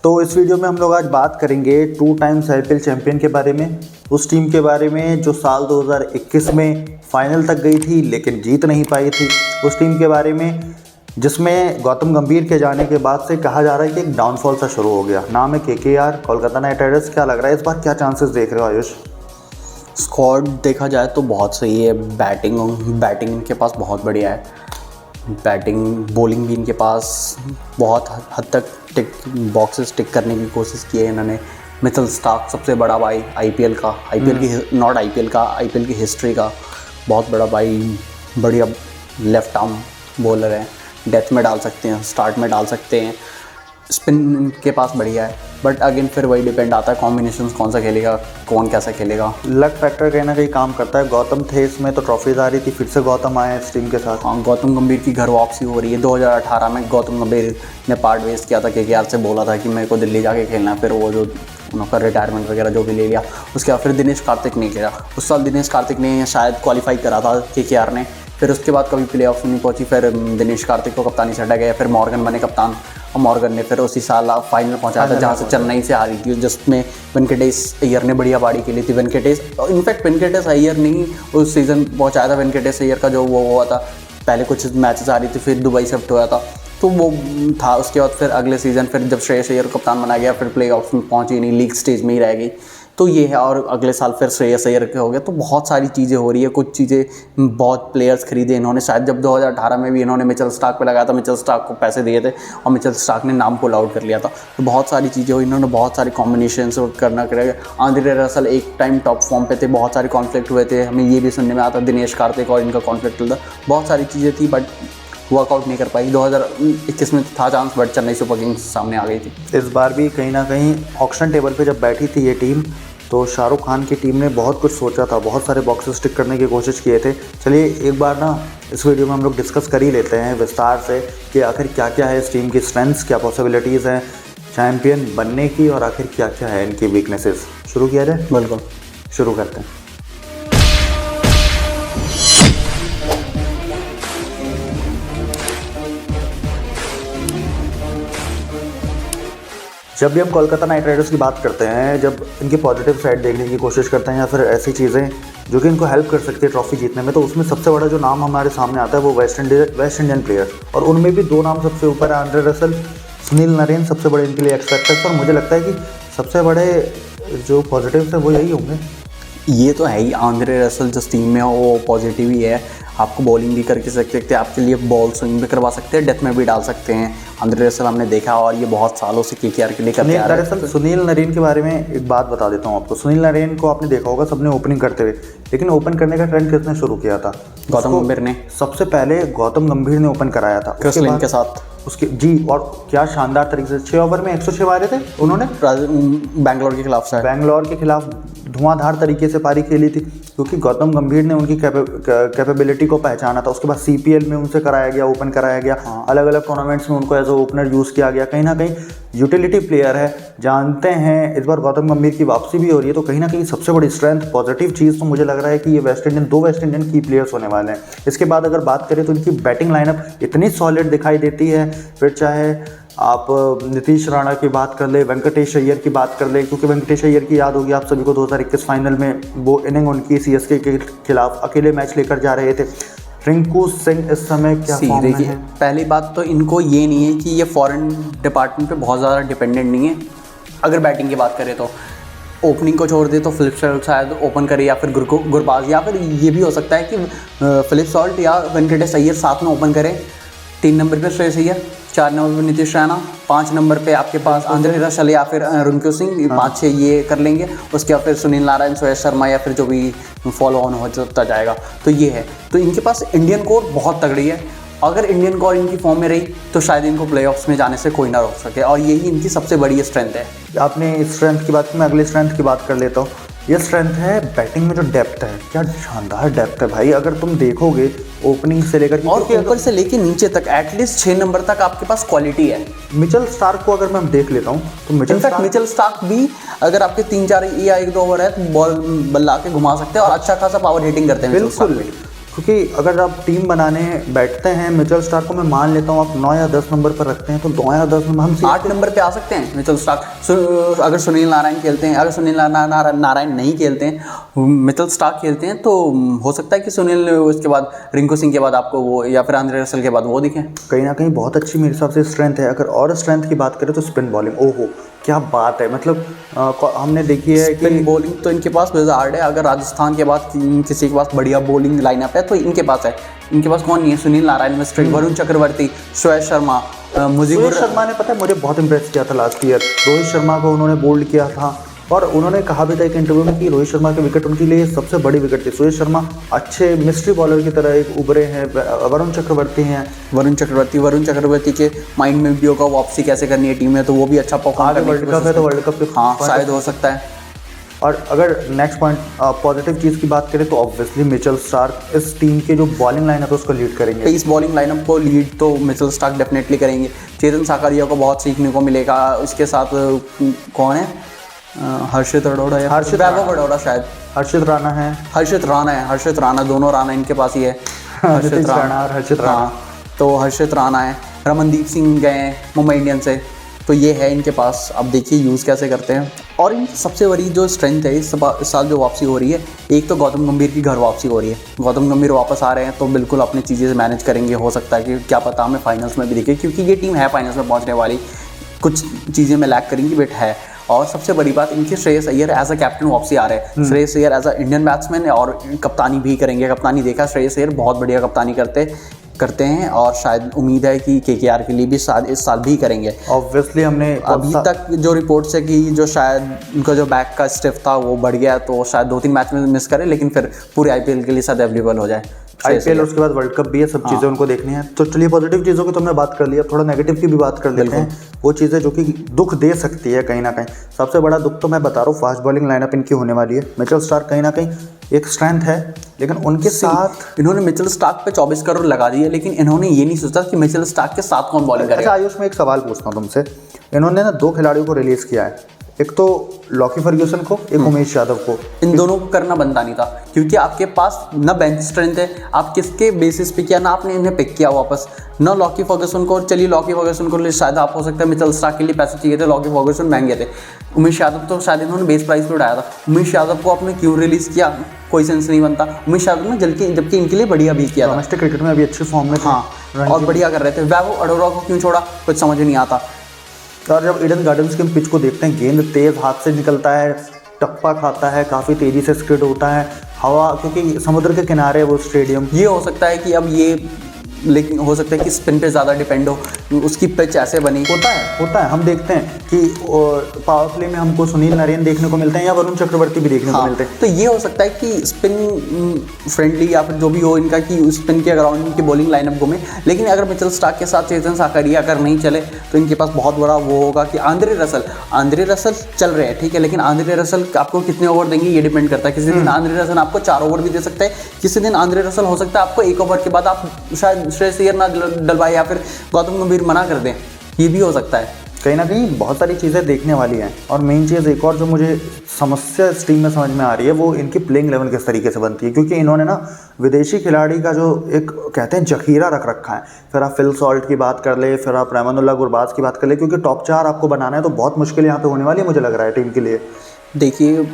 तो इस वीडियो में हम लोग आज बात करेंगे 2 टाइम्स आईपीएल चैंपियन के बारे में, उस टीम के बारे में जो साल 2021 में फाइनल तक गई थी लेकिन जीत नहीं पाई थी, उस टीम के बारे में जिसमें गौतम गंभीर के जाने के बाद से कहा जा रहा है कि एक डाउनफॉल सा शुरू हो गया। नाम है केकेआर, कोलकाता नाइट राइडर्स। क्या लग रहा है इस बार, क्या चांसेस देख रहे हो आयुष? स्क्वाड देखा जाए तो बहुत सही है। बैटिंग इनके पास बहुत बढ़िया है। बॉलिंग भी इनके पास बहुत हद तक बॉक्सेस टिक करने की कोशिश की है इन्होंने। मिचेल स्टार्क सबसे बड़ा भाई आईपीएल की हिस्ट्री का बहुत बड़ा भाई, बढ़िया लेफ्ट आर्म बॉलर है। डेथ में डाल सकते हैं, स्टार्ट में डाल सकते हैं, स्पिन के पास बढ़िया है। बट अगेन फिर वही डिपेंड आता है कॉम्बिनेशंस, कौन सा खेलेगा, कौन कैसा खेलेगा। लक फैक्टर कहीं ना कहीं काम करता है। गौतम थे इसमें तो ट्रॉफीज आ रही थी, फिर से गौतम आए इस टीम के साथ। हाँ, गौतम गंभीर की घर वापसी हो रही है। 2018 में गौतम गंभीर ने पार्ट वेस्ट किया था, केकेआर से बोला था कि मेरे को दिल्ली जाके खेलना है। फिर वो जो उनका रिटायरमेंट वगैरह जो भी ले लिया, उसके बाद फिर दिनेश कार्तिक ने किया। उस साल दिनेश कार्तिक ने शायद क्वालिफाई करा था केकेआर ने, फिर उसके बाद कभी प्ले ऑफ नहीं पहुंची। फिर दिनेश कार्तिक को कप्तानी से हटा गया, फिर मॉर्गन बने कप्तान और मॉर्गन ने फिर उसी साल फाइनल पहुंचाया था जहां से चेन्नई से हारी थी, जिसमें वेंकटेश अय्यर ने बढ़िया बाड़ी खेली थी। वेंकटेश अय्यर ने ही उस सीज़न पहुंचाया था। वेंकटेश अय्यर का जो वो हुआ था, पहले कुछ मैचेस आ रही थी, फिर दुबई शिफ्ट हुआ था, तो वो था। उसके बाद फिर अगले सीज़न फिर जब श्रेयस अय्यर कप्तान बनाया गया, फिर प्ले ऑफ में पहुंची नहीं, लीग स्टेज में ही रह गई। तो ये है। और अगले साल फिर श्रेयस अय्यर के हो गया। तो बहुत सारी चीज़ें हो रही है। कुछ चीज़ें, बहुत प्लेयर्स खरीदे इन्होंने। शायद जब 2018 में भी इन्होंने मिचेल स्टार्क पे लगाया था, मिचेल स्टार्क को पैसे दिए थे और मिचेल स्टार्क ने नाम पुल आउट कर लिया था। तो बहुत सारी चीज़ें हुई, इन्होंने बहुत सारी कॉम्बिनेशन करना करेगा। आंद्रे रसल एक टाइम टॉप फॉर्म पे थे, बहुत सारे कॉन्फ्लिक्ट हुए थे, हमें ये भी सुनने में आता दिनेश कार्तिक और इनका कॉन्फ्लिक्ट था। बहुत सारी चीज़ें थी बट वर्कआउट नहीं कर पाई। 2021 में था chance but Chennai super Kings सामने आ गई थी। इस बार भी कहीं ना कहीं ऑक्शन टेबल पे जब बैठी थी ये टीम, तो शाहरुख खान की टीम ने बहुत कुछ सोचा था, बहुत सारे बॉक्सेस टिक करने की कोशिश किए थे। चलिए एक बार ना इस वीडियो में हम लोग डिस्कस कर ही लेते हैं विस्तार से कि आखिर क्या क्या है इस टीम की स्ट्रेंथ्स, क्या पॉसिबिलिटीज़ हैं चैम्पियन बनने की, और आखिर क्या क्या है इनकी वीकनेसेस। शुरू किया जाए? बिल्कुल, शुरू करते हैं। जब भी हम कोलकाता नाइट राइडर्स की बात करते हैं, जब इनकी पॉजिटिव साइड देखने की कोशिश करते हैं या फिर ऐसी चीज़ें जो कि इनको हेल्प कर सकती है ट्रॉफी जीतने में, तो उसमें सबसे बड़ा जो नाम हमारे सामने आता है वो वेस्ट इंडियन प्लेयर। और उनमें भी 2 नाम सबसे ऊपर है, आंद्रे रसल, सुनील नरेन सबसे बड़े इनके लिए एक्स फैक्टर्स। और मुझे लगता है कि सबसे बड़े जो पॉजिटिव्स हैं वो यही होंगे। ये तो है ही। आंद्रे रसल जिस टीम में हो वो पॉजिटिव ही है। आपको बॉलिंग भी करके सकते हैं, आपके लिए बॉल स्विंग भी करवा सकते हैं, डेथ में भी डाल सकते हैं। आंद्रे रसल हमने देखा और ये बहुत सालों से केकेआर के लिए करते आ रहे हैं। दरअसल सुनील नरेन के बारे में एक बात बता देता हूँ आपको। सुनील नरेन को आपने देखा होगा सबने ओपनिंग करते हुए, लेकिन ओपन करने का ट्रेंड किसने शुरू किया था? गौतम गंभीर ने। सबसे पहले गौतम गंभीर ने ओपन कराया था क्रिस लिन के साथ उसके जी। और क्या शानदार तरीके से 6 ओवर में 106 मारे थे उन्होंने। बैंगलोर के खिलाफ धुआंधार तरीके से पारी खेली थी, क्योंकि गौतम गंभीर ने उनकी कैपेबिलिटी को पहचाना था। उसके बाद सीपीएल में उनसे कराया गया, ओपन कराया गया। अलग अलग टूर्नामेंट्स में उनको एज ए ओपनर यूज़ किया गया। कहीं ना कहीं यूटिलिटी प्लेयर है, जानते हैं। इस बार गौतम गंभीर की वापसी भी हो रही है, तो कहीं ना कहीं सबसे बड़ी स्ट्रेंथ, पॉजिटिव चीज़ तो मुझे लग रहा है कि ये दो वेस्ट इंडियन की प्लेयर्स होने वाले हैं। इसके बाद अगर बात करें तो इनकी बैटिंग लाइनअप इतनी सॉलिड दिखाई देती है। फिर चाहे आप नीतीश राणा की बात कर ले, वेंकटेश अय्यर की बात कर ले, क्योंकि वेंकटेश अय्यर की याद होगी आप सभी को 2021 फाइनल में वो इनिंग उनकी सीएसके के खिलाफ अकेले मैच लेकर जा रहे थे। रिंकू सिंह इस समय क्या फॉर्म में है? पहली बात तो इनको ये नहीं है कि ये फॉरेन डिपार्टमेंट पे बहुत ज़्यादा डिपेंडेंट नहीं है। अगर बैटिंग की बात करें तो ओपनिंग को छोड़ दे तो फिलिप सॉल्ट शायद ओपन करे, या फिर गुरबाज, या फिर ये भी हो सकता है कि फिलिप सॉल्ट या वेंकटेश अय्यर साथ में ओपन करें। 3 नंबर पे श्रेयस अय्यर, 4 नंबर पे नीतीश राणा, 5 नंबर पे आपके पास आंद्रे रसल या फिर रिंकू सिंह, 5-6 ये कर लेंगे। उसके बाद फिर सुनील नारायण, सुरेश शर्मा या फिर जो भी फॉलो ऑन होता जाएगा। तो ये है। तो इनके पास इंडियन कोर बहुत तगड़ी है। अगर इंडियन कोर इनकी फॉर्म में रही तो शायद इनको प्लेऑफ्स में जाने से कोई ना रोक सके, और यही इनकी सबसे बड़ी स्ट्रेंथ है। आपने स्ट्रेंथ की बात की, मैं अगली स्ट्रेंथ की बात कर लेता हूँ। ये स्ट्रेंथ है बैटिंग में जो डेप्थ है। क्या शानदार डेप्थ है भाई, अगर तुम देखोगे ओपनिंग से लेकर और ऊपर से लेके नीचे तक एटलीस्ट 6 नंबर तक आपके पास क्वालिटी है। मिचेल स्टार्क को अगर मैं देख लेता हूँ तो मिचेल स्टार्क भी अगर आपके 3-4 या 1-2 ओवर है तो बॉल बल्ला के घुमा सकते हैं और अच्छा खासा पावर हिटिंग करते हैं। बिल्कुल, क्योंकि अगर आप टीम बनाने बैठते हैं, मिचेल स्टार्क को मैं मान लेता हूँ आप 9 या 10 नंबर पर रखते हैं, तो 9 या 10 नंबर हम 8 नंबर पे आ सकते हैं मिचेल स्टार्क। अगर सुनील नारायण खेलते हैं, अगर सुनील नारायण नहीं खेलते हैं, मिचेल स्टार्क खेलते हैं, तो हो सकता है कि सुनील उसके बाद रिंकू सिंह के बाद आपको वो, या फिर आंद्रे रसल के बाद वो दिखे। कहीं ना कहीं बहुत अच्छी मेरे हिसाब से स्ट्रेंथ है। अगर और स्ट्रेंथ की बात करें तो स्पिन बॉलिंग, ओहो क्या बात है, मतलब हमने देखी है कि स्पिन बॉलिंग तो इनके पास विजार्ड है। अगर राजस्थान के बाद किसी के पास बढ़िया बॉलिंग लाइनअप है तो इनके पास है। इनके पास कौन नहीं है? सुनील नारायण मिस्ट्री, वरुण चक्रवर्ती, श्रेयस शर्मा, रोहित शर्मा ने, पता है मुझे बहुत इंप्रेस किया था लास्ट ईयर। रोहित शर्मा को उन्होंने बोल्ड किया था और उन्होंने कहा भी था एक इंटरव्यू में कि रोहित शर्मा की विकेट उनके लिए सबसे बड़ी विकेट थी। रोहित शर्मा अच्छे मिस्ट्री बॉलर की तरह एक उभरे हैं। वरुण चक्रवर्ती के माइंड में भी होगा वापसी कैसे करनी है टीम में, तो वो भी अच्छा परफॉर्म आगे वर्ल्ड कप है तो वर्ल्ड कप हाँ शायद हो सकता है। और अगर नेक्स्ट पॉइंट पॉजिटिव चीज़ की बात करें तो ऑब्वियसली मिचेल स्टार्क इस टीम के जो बॉलिंग लाइनअप है उसको लीड करेंगे। इस बॉलिंग लाइनअप को लीड तो मिचेल स्टार्क डेफिनेटली करेंगे। चेतन साकारिया को बहुत सीखने को मिलेगा। उसके साथ कौन है? हर्षित अरोड़ा या वैभव अरोड़ा, शायद हर्षित राणा, दोनों राणा इनके पास ही है। हर्षित राणा, तो हर्षित राणा है। रमनदीप सिंह गए हैं मुंबई इंडियंस से, तो ये है इनके पास। अब देखिए यूज़ कैसे करते हैं। और इनकी सबसे बड़ी जो स्ट्रेंथ है इस साल जो वापसी हो रही है, एक तो गौतम गंभीर की घर वापसी हो रही है। गौतम गंभीर वापस आ रहे हैं तो बिल्कुल अपनी चीज़ें मैनेज करेंगे। हो सकता है कि क्या पता हमें फाइनल्स में भी दिखे, क्योंकि ये टीम है फाइनल्स में पहुंचने वाली। कुछ चीज़ें में लैक करेंगी बट है। और सबसे बड़ी बात, इनके Shreyas Iyer as a captain वापसी आ रहे हैं। Shreyas Iyer as a Indian batsman और कप्तानी भी करेंगे। कप्तानी देखा श्रेयस अय्यर बहुत बढ़िया कप्तानी करते हैं और शायद उम्मीद है कि केकेआर के लिए भी शायद इस साल भी करेंगे। ऑब्वियसली हमने अभी तक जो रिपोर्ट्स है कि जो शायद उनका जो बैक का स्टिफ था वो बढ़ गया, तो शायद 2-3 मैच में मिस करे, लेकिन फिर पूरे आईपीएल के लिए शायद अवेलेबल हो जाए। आईपीएल उसके बाद वर्ल्ड कप भी है, सब चीज़ें उनको देखनी है। तो चलिए पॉजिटिव चीज़ों की तो हमने बात कर लिया, थोड़ा नेगेटिव की भी बात कर लेते हैं। वो चीज़ें जो कि दुख दे सकती है कहीं ना कहीं। सबसे बड़ा दुख तो मैं बता रहा हूँ, फास्ट बॉलिंग लाइनअप इनकी होने वाली है। मिचेल स्टार्क कहीं ना कहीं एक स्ट्रेंथ है, लेकिन उनके साथ इन्होंने मिचेल स्टार्क पे 24 करोड़ लगा दिए, लेकिन इन्होंने ये नहीं सोचा कि मिचेल स्टार्क के साथ कौन बॉलिंग करेगा। अच्छा आयुष, मैं एक सवाल पूछता हूँ तुमसे। इन्होंने ना 2 खिलाड़ियों को रिलीज किया है, एक तो लॉकी फर्ग्यूसन को, एक उमेश यादव को। इन दोनों को करना बनता नहीं था, क्योंकि आपके पास ना बेंच स्ट्रेंथ है। आप किसके बेसिस पे किया? ना आपने इन्हें पिक किया वापस, ना लॉकी फर्ग्यूसन को। चलिए लॉकी फर्ग्यूसन को शायद आप हो सकता है मिचेल स्टार्क के लिए पैसे चाहिए थे, लॉकी फर्ग्यूसन महंगे थे। उमेश यादव तो शायद इन्होंने बेस प्राइस पे उठाया था। उमेश यादव को आपने क्यों रिलीज किया? कोई सेंस नहीं बनता। उमेश यादव ने जबकि इनके लिए बढ़िया भी किया था, डोमेस्टिक क्रिकेट में अभी अच्छे फॉर्म में हाँ, और बढ़िया कर रहे थे। वैभव अरोड़ा को क्यों छोड़ा? कुछ समझ नहीं आता। और जब ईडन गार्डन्स के पिच को देखते हैं, गेंद तेज हाथ से निकलता है, टप्पा खाता है, काफ़ी तेज़ी से स्किड होता है हवा, क्योंकि समुद्र के किनारे है वो स्टेडियम। ये हो सकता है कि अब ये, लेकिन हो सकता है कि स्पिन पे ज़्यादा डिपेंड हो, उसकी पिच ऐसे बनी। होता है हम देखते हैं कि पावर प्ले में हमको सुनील नारायण देखने को मिलते हैं या वरुण चक्रवर्ती भी देखने को मिलते हैं। तो ये हो सकता है कि स्पिन फ्रेंडली या फिर जो भी हो इनका, कि स्पिन के अराउंड इनकी बॉलिंग लाइनअप घूमे। लेकिन अगर मिचेल स्टार्क के साथ चेतन साकारिया अगर नहीं चले तो इनके पास बहुत बड़ा वो होगा कि आंद्रे रसल चल रहे हैं, ठीक है, लेकिन आंद्रे रसल आपको कितने ओवर देंगे ये डिपेंड करता है। किसी दिन आंद्रे रसल आपको 4 ओवर भी दे सकते हैं, किसी दिन आंद्रे रसल हो सकता है आपको 1 ओवर के बाद आप शायद श्रेयस अय्यर ना डलवाए या फिर गौतम गंभीर मना कर दें, ये भी हो सकता है। कहीं ना कहीं बहुत सारी चीज़ें देखने वाली हैं। और मेन चीज़ एक और जो मुझे समस्या इस टीम में समझ में आ रही है, वो इनकी प्लेइंग लेवल किस तरीके से बनती है। क्योंकि इन्होंने ना विदेशी खिलाड़ी का जो एक कहते हैं जखीरा रख रखा है। फिर आप फिल सॉल्ट की बात कर ले, फिर आप रहमानुल्लाह गुरबाज की बात कर ले, क्योंकि टॉप 4 आपको बनाना है तो बहुत मुश्किल यहाँ पे होने वाली है मुझे लग रहा है टीम के लिए। देखिए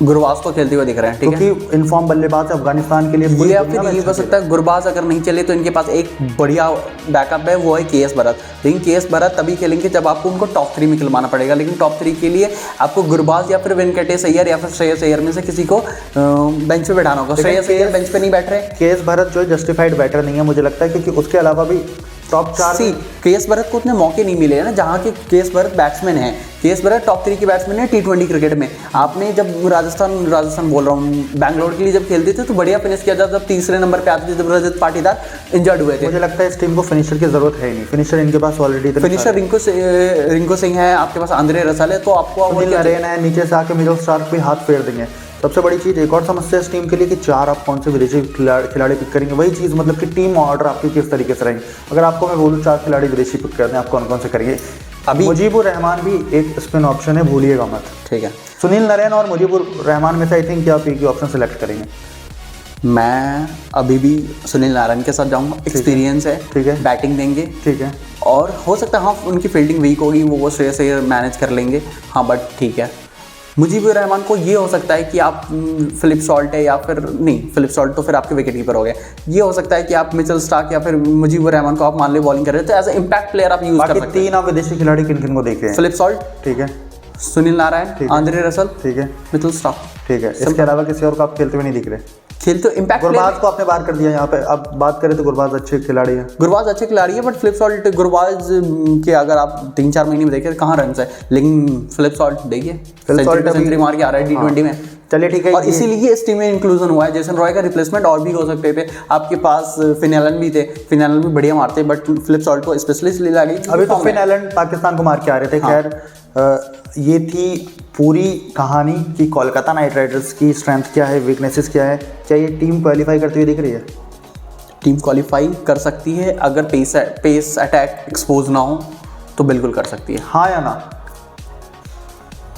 गुरबाज तो खेलते हुए दिख रहे हैं, ठीक है, क्योंकि इनफॉर्म बल्लेबाज अफगानिस्तान के लिए। या फिर ये हो सकता है गुरबाज अगर नहीं चले तो इनके पास एक बढ़िया बैकअप है, वो है केएस भरत। लेकिन केएस भरत तभी खेलेंगे जब आपको उनको टॉप 3 में खिलवाना पड़ेगा। लेकिन टॉप 3 के लिए आपको गुरबाज या फिर वेंकटेश अय्यर या फिर श्रेयस अय्यर में से किसी को बेंच पे बैठाना होगा। श्रेयस अय्यर बेंच पे नहीं बैठ रहे। केएस भरत जो जस्टिफाइड बैटर नहीं है मुझे लगता है, क्योंकि उसके अलावा भी टॉप 4 केएस भरत को उतने मौके नहीं मिले हैं ना, जहाँ के केएस भरत बैट्समैन है। केएस भरत टॉप 3 के बैट्समैन है T20 क्रिकेट में। आपने जब राजस्थान बोल रहा हूँ, बैंगलोर के लिए जब खेलते थे तो बढ़िया फिनिश किया था। जब 3रे नंबर पे आते थे जब रजत पाटीदार इंजर्ड हुए थे। मुझे लगता है इस टीम को फिनिशर की जरूरत है ही नहीं। फिनिशर इनके पास ऑलरेडी फिनिशर रिंकू सिंह है, आपके पास आंद्रे रसल है, तो आपको नरेन है, नीचे से आके मिचेल स्टार्क भी हाथ फेर देंगे। सबसे बड़ी चीज़ एक और समस्या इस टीम के लिए कि 4 आप कौन से विदेशी खिलाड़ी पिक करेंगे। वही चीज़ मतलब कि टीम ऑर्डर आपकी किस तरीके से रहेंगे। अगर आपको मैं बोलूँ 4 खिलाड़ी विदेशी पिक करते हैं, आप कौन कौन से करेंगे? अभी मुजीबुर रहमान भी एक स्पिन ऑप्शन है, भूलिएगा मत, ठीक है। सुनील नारायण और मुजीबुर रहमान में से आई थिंक क्या आप एक ही ऑप्शन सेलेक्ट करेंगे? मैं अभी भी सुनील नारायण के साथ जाऊंगा, एक्सपीरियंस है, ठीक है। बैटिंग देंगे, ठीक है। और हो सकता है हाँ उनकी फील्डिंग वीक होगी, वो श्रेयस अय्यर मैनेज कर लेंगे, हाँ बट ठीक है। मुजीबुर रहमान को ये हो सकता है कि आप फिलिप सॉल्ट है या फिर नहीं, फिलिप सॉल्ट तो फिर आपके विकेट कीपर हो गए, ये हो सकता है कि आप मिचेल स्टार्क या फिर मुजीबुर रहमान को आप मान लो बॉलिंग कर रहे हो, तो एज ए इम्पैक्ट प्लेयर आप यूज कर बाकी सकते हैं। 3 आप विदेशी खिलाड़ी किन किन को देख रहे हैं? फिलिप सॉल्ट, ठीक है, सुनील नारायण, आंद्रे रसल, ठीक है, मिचेल स्टार्क, ठीक है। इसके अलावा किसी और को आप खेलते हुए नहीं दिख रहे? खेल तो इम्पैक्ट गुरबाज को आपने बात कर दिया यहाँ पे। अब बात करें तो गुरबाज अच्छे खिलाड़ी है, गुरबाज अच्छे खिलाड़ी है, बट फिलिप सॉल्ट गुरबाज के अगर आप 3-4 महीने में देखें कहाँ रन है, लेकिन फिलिप सॉल्ट देखिए सेंचुरी मार के आ रहा है T20 में। चलिए ठीक है। और इसीलिए इस टीम में इंक्लूजन हुआ है। जेसन रॉय का रिप्लेसमेंट और भी हो सकते थे, आपके पास फिन एलन भी थे, फिन एलन भी बढ़िया मारते, बट फिलिप सॉल्ट को स्पेशली इसलिए लगी अभी तो फिन एलन पाकिस्तान को मार के आ रहे थे। खैर ये थी पूरी कहानी कि कोलकाता नाइट राइडर्स की स्ट्रेंथ क्या है, वीकनेसेस क्या है। क्या ये टीम क्वालिफाई करती हुई दिख रही है? टीम क्वालिफाई कर सकती है अगर पेस अटैक एक्सपोज ना हो तो बिल्कुल कर सकती है। हाँ या ना?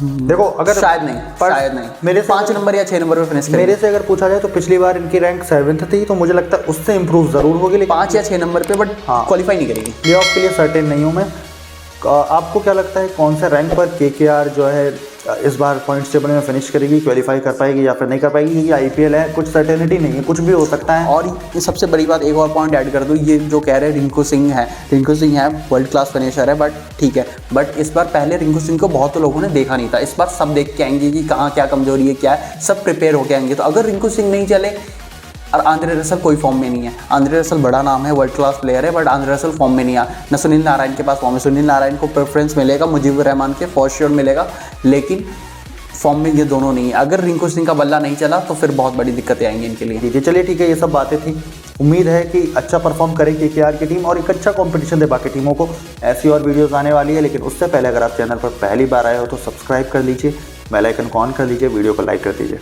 देखो अगर शायद नहीं मेरे से 5 नंबर या 6 नंबर पे फिनिश मेरे से अगर पूछा जाए तो पिछली बार इनकी रैंक 7th थी, तो मुझे लगता है उससे इंप्रूव जरूर होगी, लेकिन 5 या 6 नंबर पे, बट क्वालिफाई नहीं करेगी। प्ले ऑफ के लिए सर्टेन नहीं हूँ मैं। आपको क्या लगता है कौन से रैंक पर केकेआर जो है इस बार पॉइंट्स टेबल में फिनिश करेगी, क्वालिफाई कर पाएगी या फिर नहीं कर पाएगी? क्योंकि आईपीएल है, कुछ सर्टेनिटी नहीं है, कुछ भी हो सकता है। और सबसे बड़ी बात, एक और पॉइंट ऐड कर दूँ, ये जो कह रहे हैं रिंकू सिंह है वर्ल्ड क्लास फिनिशर है, बट ठीक है, बट इस बार पहले रिंकू सिंह को बहुत लोगों ने देखा नहीं था, इस बार सब देख के आएंगे कि कहाँ क्या कमजोरी है, क्या है, सब प्रिपेयर होके आएंगे। तो अगर रिंकू सिंह नहीं चले और आंद्रे रसल कोई फॉर्म में नहीं है, आंद्रे रसल बड़ा नाम है, वर्ल्ड क्लास प्लेयर है, बट आंद्रे रसल फॉर्म में नहीं आ न सुनील नारायण के पास फॉर्म है। सुनील नारायण को प्रेफरेंस मिलेगा, मुजीबुर रहमान के फॉर श्योर मिलेगा, लेकिन फॉर्म में ये दोनों नहीं है। अगर रिंकू सिंह का बल्ला नहीं चला तो फिर बहुत बड़ी दिक्कतें आएंगी इनके लिए। ठीक है, चलिए ठीक है, ये सब बातें थी। उम्मीद है कि अच्छा परफॉर्म करे केकेआर की टीम और एक अच्छा कंपटीशन दे बाकी टीमों को। ऐसी और वीडियोस आने वाली है, लेकिन उससे पहले अगर आप चैनल पर पहली बार आए हो तो सब्सक्राइब कर लीजिए, बेल आइकन को ऑन कर लीजिए, वीडियो को लाइक कर दीजिए।